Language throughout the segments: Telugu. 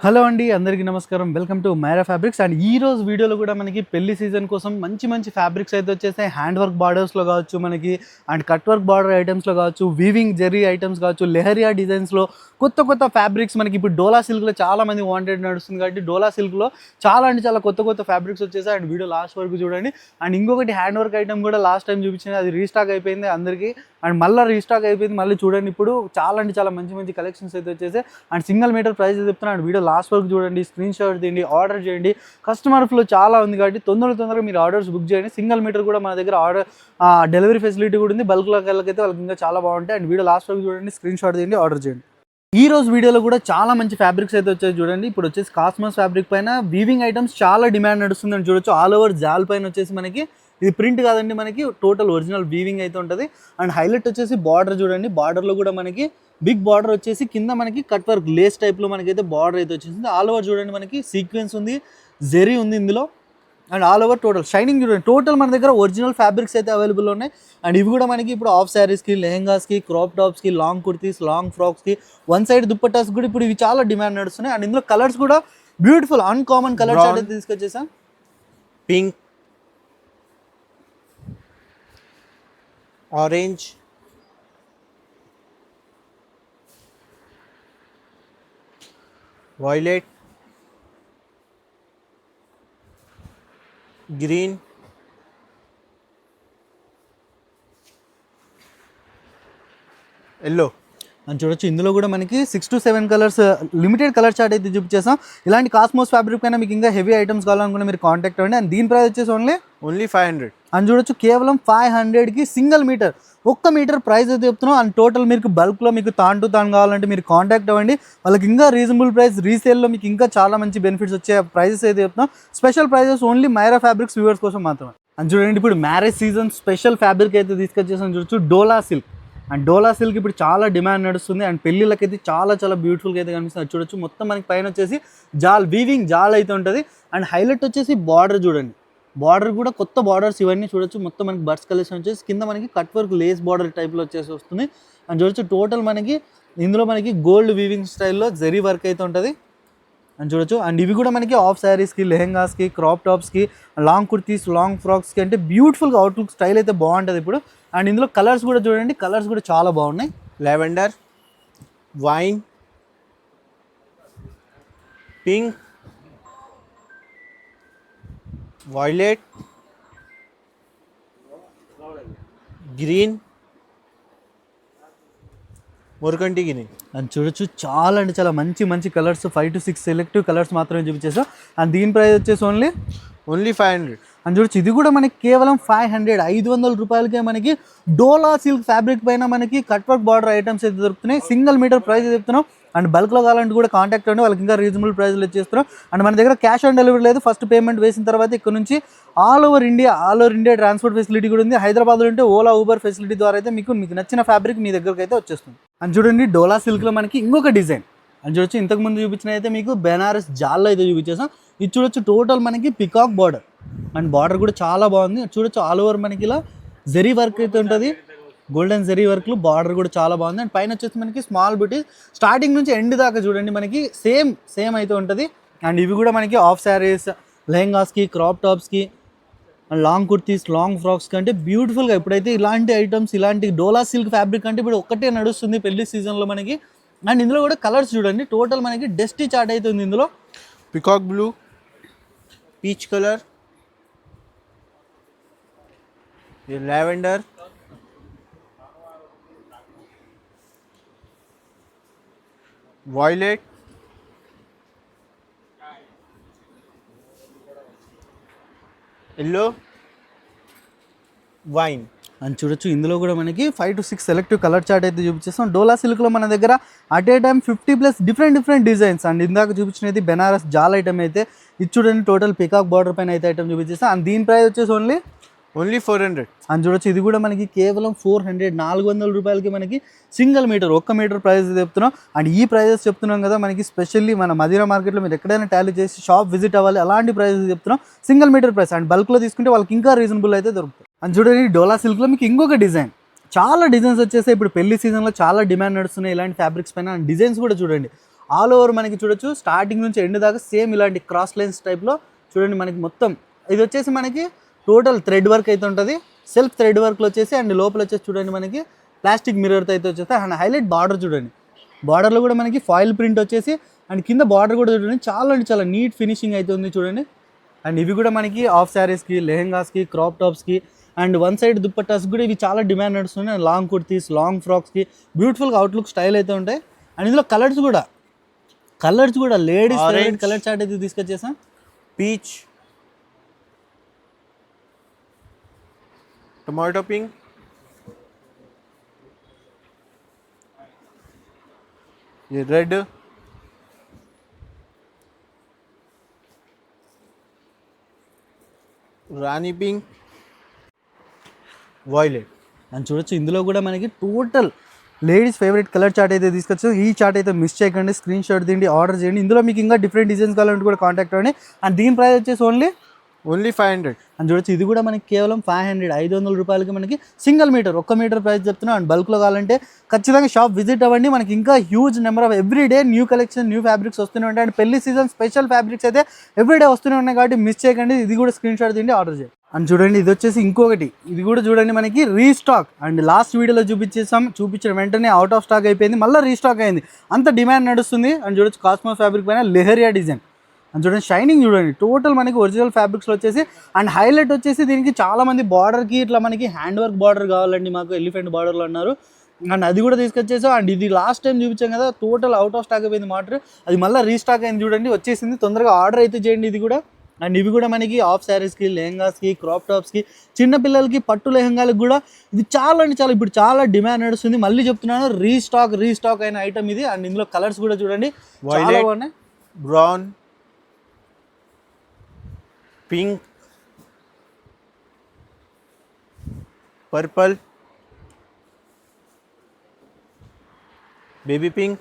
హలో అండి, అందరికీ నమస్కారం. Welcome to Myra fabrics. And ఈ రోజు వీడియోలో కూడా మనకి పెళ్లి సీజన్ కోసం మంచి మంచి ఫ్యాబ్రిక్స్ అయితే వచ్చేసాయి. హ్యాండ్ వర్క్ బార్డర్స్లో కావచ్చు మనకి, అండ్ కట్ వర్క్ బార్డర్ ఐటమ్స్లో కావచ్చు, వీవింగ్ జెర్రీ ఐటమ్స్ కావచ్చు, లెహరియా డిజైన్స్లో కొత్త కొత్త ఫ్యాబ్రిక్స్ మనకి ఇప్పుడు డోలా సిల్క్లో చాలా మంది వాంటెడ్ నడుస్తుంది కాబట్టి డోలా సిల్క్లో చాలా అంటే చాలా కొత్త కొత్త ఫ్యాబ్రిక్స్ వచ్చేసాయి. అండ్ వీడియో లాస్ట్ వరకు చూడండి. అండ్ ఇంకొకటి హ్యాండ్ వర్క్ ఐటమ్ కూడా లాస్ట్ టైం చూపించింది, అది రీస్టాక్ అయిపోయింది అందరికీ. అండ్ మళ్ళీ రీస్టాక్ అయిపోయింది, మళ్ళీ చూడండి. ఇప్పుడు చాలా అంటే చాలా మంచి మంచి కలెక్షన్స్ అయితే వచ్చేసాయి. అండ్ సింగిల్ మీటర్ ప్రైస్ చెప్తున్నాను. అండ్ వీడియో లాస్ట్ వరకు చూడండి, స్క్రీన్ షాట్ తీయండి, ఆర్డర్ చేయండి. కస్టమర్ ఫ్లో చాలా ఉంది కాబట్టి తొందరగా మీరు ఆర్డర్స్ బుక్ చేయండి. సింగిల్ మీటర్ కూడా మన దగ్గర ఆర్డర్ డెలివరీ ఫెసిలిటీ కూడా ఉంది. బల్క్లో వెళ్ళకైతే వాళ్ళకి ఇంకా చాలా బాగుంటాయి. అండ్ వీడియో లాస్ట్ వరకు చూడండి, స్క్రీన్ షాట్ తీయండి, ఆర్డర్ చేయండి. ఈ రోజు వీడియోలో కూడా చాలా మంచి ఫ్యాబ్రిక్స్ అయితే వచ్చాయి చూడండి. ఇప్పుడు వచ్చేసి కాస్మోస్ ఫ్యాబ్రిక్ పైన వీవింగ్ ఐటమ్స్ చాలా డిమాండ్ నడుస్తుందని చూడొచ్చు. ఆల్ ఓవర్ జాల్ పైన వచ్చేసి మనకి ఇది ప్రింట్ కాదండి, మనకి టోటల్ ఒరిజినల్ వీవింగ్ అయితే ఉంటుంది. అండ్ హైలైట్ వచ్చేసి బార్డర్ చూడండి. బార్డర్లో కూడా మనకి బిగ్ బార్డర్ వచ్చేసి కింద మనకి కట్ వర్క్ లేస్ టైప్లో మనకైతే బార్డర్ అయితే వచ్చేసింది. ఆల్ ఓవర్ చూడండి, మనకి సీక్వెన్స్ ఉంది, జెరీ ఉంది ఇందులో. And all over total shining చూడండి. టోటల్ మన దగ్గర ఒరిజినల్ ఫ్యాబ్రిక్స్ అయితే అవైలబుల్ ఉన్నాయి. అండ్ ఇవి కూడా మనకి ఇప్పుడు ఆఫ్ శారీస్కి, లెహెంగాస్కి, క్రాప్ టాప్స్కి, లాంగ్ కుర్తీస్, లాంగ్ ఫ్రాక్స్కి, వన్ సైడ్ దుప్పటాస్ కూడా ఇప్పుడు ఇవి చాలా డిమాండ్ నడుస్తున్నాయి. అండ్ ఇందులో కలర్స్ కూడా బ్యూటిఫుల్ అన్కామన్ కలర్స్ అయితే తీసుకొచ్చేసాం. Pink, orange, violet, green, yellow అని చూడొచ్చు. ఇందులో కూడా మనకి 6 to 7 colours limited colour chart అయితే చూపించేసాం. ఇలాంటి కాస్మోస్ ఫ్యాబ్రిక్ పైన మీకు ఇంకా హెవీ ఐటమ్స్ కావాలనుకున్న మీరు కాంటాక్ట్ అవ్వండి. అండ్ దీని ప్రైస్ వచ్చేసి ఓన్లీ 500 అని చూడొచ్చు. కేవలం 500కి సింగిల్ మీటర్, ఒక్క మీటర్ ప్రైస్ అయితే చెప్తున్నాం. అండ్ టోటల్ మీకు బల్క్లో మీకు తాన్ కావాలంటే మీరు కాంటాక్ట్ అవ్వండి. వాళ్ళకి ఇంకా రీజనబుల్ ప్రైస్, రీసేల్లో మీకు ఇంకా చాలా మంచి బెనిఫిట్స్ వచ్చే ప్రైజెస్ అయితే చెప్తున్నాం. Special prizes only Myra fabrics viewers కోసం మాత్రమే. అని చూడండి, ఇప్పుడు మ్యారేజ్ సీజన్ స్పెషల్ ఫ్యాబ్రిక్ అయితే తీసుకొచ్చేసాం చూడొచ్చు. డోలా సిల్క్. అండ్ డోలా సిల్క్ ఇప్పుడు చాలా డిమాండ్ నడుస్తుంది. అండ్ పెళ్ళిళ్ళకైతే చాలా చాలా బ్యూటిఫుల్గా అయితే కనిపిస్తుంది. అది చూడొచ్చు. మొత్తం మనకి పైన వచ్చేసి జాల్, వీవింగ్ జాల్ అయితే ఉంటుంది. అండ్ హైలైట్ వచ్చేసి బార్డర్ చూడండి. బార్డర్ కూడా కొత్త బార్డర్స్ ఇవన్నీ చూడొచ్చు. మొత్తం మనకి బర్డ్స్ కలెక్షన్ వచ్చేసి కింద మనకి కట్ వర్క్ లేస్ బార్డర్ టైప్లో వచ్చేసి వస్తుంది. అండ్ చూడొచ్చు టోటల్ మనకి ఇందులో మనకి గోల్డ్ వీవింగ్ స్టైల్లో జెరీ వర్క్ అయితే ఉంటుంది అని చూడొచ్చు. అండ్ ఇవి కూడా మనకి ఆఫ్ శారీస్కి, లెహెంగాస్కి, క్రాప్ టాప్స్కి, లాంగ్ కుర్తీస్, లాంగ్ ఫ్రాక్స్కి అంటే బ్యూటిఫుల్గా అవుట్లుక్ స్టైల్ అయితే బాగుంటుంది ఇప్పుడు. అండ్ ఇందులో కలర్స్ కూడా చూడండి, కలర్స్ కూడా చాలా బాగున్నాయి. Lavender, wine, pink, violet, green, మురకంటి గ్రీన్ అని చూడొచ్చు. చాలా అంటే చాలా మంచి మంచి కలర్స్, 5 to 6 సెలెక్టివ్ కలర్స్ మాత్రమే చూపించేసాం. అండ్ దీని ప్రైస్ వచ్చేసి ఓన్లీ 500 అని చూడొచ్చు. ఇది కూడా మనకి కేవలం 500 రూపాయలకే మనకి డోలా సిల్క్ ఫ్యాబ్రిక్ పైన మనకి కట్ వర్క్ బార్డర్ ఐటమ్స్ అయితే దొరుకుతున్నాయి. సింగిల్ మీటర్ ప్రైస్ చెప్తున్నాం. అండ్ బల్క్లో కావాలంటే కూడా కాంటాక్ట్ అవ్వండి, వాళ్ళకి ఇంకా రీజనబుల్ ప్రైస్లో ఇచ్చేస్తున్నాం. అండ్ మన దగ్గర క్యాష్ ఆన్ డెలివరీ లేదు. ఫస్ట్ పేమెంట్ వేసిన తర్వాత ఇక్కడ నుంచి all over India transport facility కూడా ఉంది. హైదరాబాద్లో ఉంటే ఓలా, ఊబర్ ఫెసిలిటీ ద్వారా అయితే మీకు నచ్చిన ఫ్యాబ్రిక్ మీ దగ్గరకు అయితే వచ్చేస్తుంది. అని చూడండి, డోలా సిల్క్లో మనకి ఇంకొక డిజైన్ అని చూడొచ్చు. ఇంతకుముందు చూపించిన అయితే మీకు బెనారస్ జాల్లో అయితే చూపించేసాం. ఇది చూడొచ్చు. టోటల్ మనకి పికాక్ బార్డర్. అండ్ బార్డర్ కూడా చాలా బాగుంది చూడొచ్చు. ఆల్ ఓవర్ మనకి ఇలా జెరీ వర్క్ అయితే ఉంటుంది, గోల్డెన్ జెరీ వర్క్లు. బార్డర్ కూడా చాలా బాగుంది. అండ్ పైన వచ్చేసి మనకి స్మాల్ బుటీ స్టార్టింగ్ నుంచి ఎండ్ దాకా చూడండి మనకి సేమ్ అయితే ఉంటుంది. అండ్ ఇవి కూడా మనకి ఆఫ్ శారీస్, లెహెంగాస్కి, క్రాప్ టాప్స్కి, లాంగ్ కుర్తీస్, లాంగ్ ఫ్రాక్స్కి అంటే బ్యూటిఫుల్గా ఇప్పుడైతే ఇలాంటి ఐటమ్స్, ఇలాంటి డోలా సిల్క్ ఫ్యాబ్రిక్ అంటే ఇప్పుడు ఒక్కటే నడుస్తుంది పెళ్లి సీజన్లో మనకి. అండ్ ఇందులో కూడా కలర్స్ చూడండి. టోటల్ మనకి డస్టీ చార్ట్ అయితే ఉంది ఇందులో. Peacock blue, peach colour, lavender, violet, yellow, wine అని చూడొచ్చు. ఇందులో కూడా మనకి 5 to 6 సెలెక్టివ్ కలర్ చార్ట్ అయితే చూపించేస్తాం. డోలా సిల్క్లో మన దగ్గర at a time 50+ different designs. And ఇందాక చూపించినది బెనారస్ జాల్ ఐటమ్ అయితే ఇది చూడండి. టోటల్ పికాక్ బార్డర్ పైన అయితే ఐటమ్ చూపించేస్తాం. అండ్ దీని ప్రైస్ వచ్చేసి ఓన్లీ 400 అని చూడొచ్చు. ఇది కూడా మనకి కేవలం 400 రూపాయలకి మనకి సింగిల్ మీటర్, ఒక్క మీటర్ ప్రైస్ చెప్తున్నాం. అండ్ ఈ ప్రైజెస్ చెప్తున్నాం కదా మనకి స్పెషల్లీ మన మదీనా మార్కెట్లో మీరు ఎక్కడైనా టాలీ చేసి షాప్ విజిట్ అవ్వాలి, అలాంటి ప్రైజెస్ చెప్తున్నాం. Single metre price. అండ్ బల్క్లో తీసుకుంటే వాళ్ళకి ఇంకా రీజనబుల్ అయితే దొరుకుతుంది. అని చూడండి, డోలా సిల్క్లో మీకు ఇంకొక డిజైన్, చాలా డిజైన్స్ వచ్చేసాయి. ఇప్పుడు పెళ్లి సీజన్లో చాలా డిమాండ్ నడుస్తున్నాయి ఇలాంటి ఫ్యాబ్రిక్స్ పైన. అండ్ డిజైన్స్ కూడా చూడండి. ఆల్ ఓవర్ మనకి చూడొచ్చు స్టార్టింగ్ నుంచి ఎండ్ దాకా సేమ్ ఇలాంటి క్రాస్ లైన్స్ టైప్లో చూడండి మనకి మొత్తం. ఇది వచ్చేసి మనకి టోటల్ థ్రెడ్ వర్క్ అయితే ఉంటుంది, సెల్ఫ్ థ్రెడ్ వర్క్లో వచ్చేసి. అండ్ లోపల వచ్చేసి చూడండి మనకి ప్లాస్టిక్ మిర్రర్తో అయితే వచ్చేసి. అండ్ హైలైట్ బార్డర్ చూడండి, బార్డర్లో కూడా మనకి ఫాయిల్ ప్రింట్ వచ్చేసి. అండ్ కింద బార్డర్ కూడా చూడండి చాలా అంటే చాలా నీట్ ఫినిషింగ్ అయితే ఉంది చూడండి. అండ్ ఇవి కూడా మనకి ఆఫ్ శారీస్కి, లెహెంగాస్కి, క్రాప్ టాప్స్కి అండ్ వన్ సైడ్ దుప్పట్టాస్ కూడా ఇవి చాలా డిమాండ్ నడుస్తున్నాయి. అండ్ లాంగ్ కుర్తీస్, లాంగ్ ఫ్రాక్స్కి బ్యూటిఫుల్గా అవుట్లుక్ స్టైల్ అయితే ఉంటాయి. అండ్ ఇందులో కలర్స్ కూడా లేడీస్ ఫేవరెట్ కలర్ చార్ట్ అయితే తీసుకొచ్చేసాం. పీచ్, टमाटो पिंक, ये रेड, रानी पिंक, वायलेट. అని చూడొచ్చు. ఇందులో కూడా మనకి total ladies favourite colour chart అయితే తీసుకొచ్చు. ఈ చార్ట్ అయితే మిస్ చేయకండి, స్క్రీన్ షాట్ తీయండి, ఆర్డర్ చేయండి. ఇందులో మీకు ఇంకా డిఫరెంట్ డిజైన్స్ కావాలంటే కూడా కాంటాక్ట్ అవ్వండి. అండ్ దీని ప్రైస్ వచ్చేసి ఓన్లీ 500. అని చూడొచ్చు. ఇది కూడా మనకి కేవలం 500 రూపాయలకి మనకి సింగిల్ మీటర్, 1 మీటర్ ప్రైస్ చెప్తున్నాం. అండ్ బల్క్లో కావాలంటే ఖచ్చితంగా షాప్ విజిట్ అవ్వండి. మనకి ఇంకా huge number of everyday new collection, new fabrics వస్తూనే ఉంటాయి. అండ్ పెళ్లి సీజన్ స్పెషల్ ఫ్యాబ్రిక్స్ అయితే ఎవ్రీడే వస్తూనే ఉన్నాయి కాబట్టి మిస్ చేయకండి. ఇది కూడా స్క్రీన్ షాట్ తీయండి, ఆర్డర్ చేయండి. అండ్ చూడండి ఇది వచ్చేసి ఇంకొకటి, ఇది కూడా చూడండి మనకి రీస్టాక్. అండ్ లాస్ట్ వీడియోలో చూపించిన వెంటనే అవుట్ ఆఫ్ స్టాక్ అయిపోయింది, మళ్ళీ రీస్టాక్ అయింది. అంత డిమాండ్ నడుస్తుంది. అండ్ చూడొచ్చు కాస్మోస్ ఫ్యాబ్రిక్ పైన లెహరియా డిజైన్. అండ్ చూడండి షైనింగ్ చూడండి, టోటల్ మనకి ఒరిజినల్ ఫ్యాబ్రిక్స్లో వచ్చేసి. అండ్ హైలైట్ వచ్చేసి దీనికి చాలామంది బార్డర్కి ఇట్లా మనకి హ్యాండ్ వర్క్ బార్డర్ కావాలండి మాకు, ఎలిఫెంట్ బార్డర్లో అన్నారు. అండ్ అది కూడా తీసుకొచ్చేసాం. అండ్ ఇది లాస్ట్ టైం చూపించాం కదా, టోటల్ అవుట్ ఆఫ్ స్టాక్ అయిపోయింది మాట, అది మళ్ళీ రీస్టాక్ అయింది చూడండి, వచ్చేసింది. తొందరగా ఆర్డర్ అయితే చేయండి ఇది కూడా. అండ్ ఇవి కూడా మనకి ఆఫ్ శారీస్కి, లెహంగాస్కి, క్రాప్ టాప్స్కి, చిన్నపిల్లలకి పట్టు లెహంగాలకు కూడా ఇది చాలా అంటే చాలా ఇప్పుడు చాలా డిమాండ్ నడుస్తుంది. మళ్ళీ చెప్తున్నాను, రీస్టాక్ అయిన ఐటమ్ ఇది. అండ్ ఇందులో కలర్స్ కూడా చూడండి చాలా బాగున్నాయి. Brown, pink, purple, baby pink,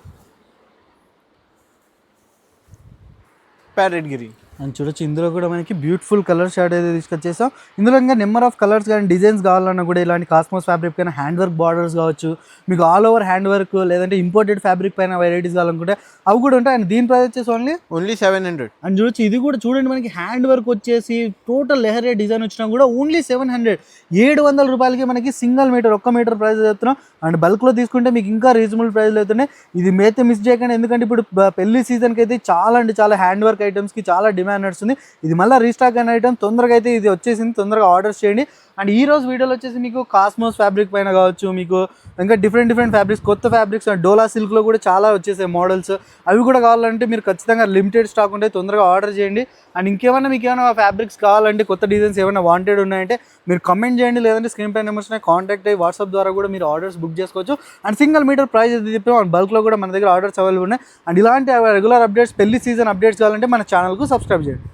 parrot green. అని చూడొచ్చు. ఇందులో కూడా మనకి బ్యూటిఫుల్ కలర్ షార్ట్ అయితే తీసుకొచ్చేసాం. ఇందులో ఇంకా నెంబర్ ఆఫ్ కలర్స్ కానీ డిజైన్స్ కావాలన్నా కూడా ఇలాంటి కాస్మోస్ ఫ్యాబ్రిక్ పైన హ్యాండ్ వర్క్ బార్డర్స్ కావచ్చు, మీకు ఆల్ ఓవర్ హ్యాండ్ వర్క్, లేదంటే ఇంపోర్టెడ్ ఫ్యాబ్రిక్ పైన వెరైటీస్ కావాలనుకుంటే అవి కూడా ఉంటాయి. అండ్ దీని ప్రైస్ వచ్చేసి ఓన్లీ 700. అని చూడొచ్చు. ఇది కూడా చూడండి మనకి హ్యాండ్ వర్క్ వచ్చేసి టోటల్ లెహరియా డిజైన్ వచ్చినా కూడా ఓన్లీ 700, 700 రూపాయలకి మనకి సింగిల్ మీటర్, 1 మీటర్ ప్రైస్ చెప్తున్నాం. అండ్ బల్క్లో తీసుకుంటే మీకు ఇంకా రీజనబుల్ ప్రైస్లో అవుతున్నాయి. ఇది అయితే మిస్ చేయకండి, ఎందుకంటే ఇప్పుడు పెళ్లి సీజన్కి అయితే చాలా అంటే చాలా హ్యాండ్ వర్క్ ఐటమ్స్కి చాలా డిమాండ్ నడుస్తుంది. ఇది మళ్ళీ రీస్టాక్ అయిన ఐటమ్, తొందరగా అయితే ఇది వచ్చేసింది, తొందరగా ఆర్డర్స్ చేయండి. అండ్ ఈ రోజు వీడియోలో వచ్చేసి మీకు కాస్మోస్ ఫ్యాబ్రిక్ పైన కావచ్చు, మీకు ఇంకా డిఫరెంట్ ఫ్యాబ్రిక్స్, కొత్త ఫ్యాబ్రిక్స్, డోలా సిల్క్లో కూడా చాలా వచ్చేసాయి మోడల్స్. అవి కూడా కావాలంటే మీరు ఖచ్చితంగా లిమిటెడ్ స్టాక్ ఉంటే తొందరగా ఆర్డర్ చేయండి. అండ్ ఇంకేమైనా మీకు ఏమైనా ఫ్యాబ్రిక్స్ కావాలంటే, కొత్త డిజైన్స్ ఏమైనా వాంటెడ్ ఉన్నాయంటే మీరు కమెంట్ చేయండి, లేదంటే స్క్రీన్ పై నెంబర్స్ కాంటాక్ట్ అయ్యి వాట్సాప్ ద్వారా కూడా మీరు ఆర్డర్స్ బుక్ చేసుకోవచ్చు. అండ్ సింగిల్ మీటర్ ప్రైస్ అయితే చెప్పాము. అండ్ బల్క్లో కూడా మన దగ్గర ఆర్డర్స్ అవైలబుల్ ఉన్నాయి. అండ్ ఇలాంటి రెగ్యులర్ అప్డేట్స్, పెళ్లి సీజన్ అప్డేట్స్ కావాలంటే మన ఛానల్కు సబ్స్క్రైబ్ చేయండి.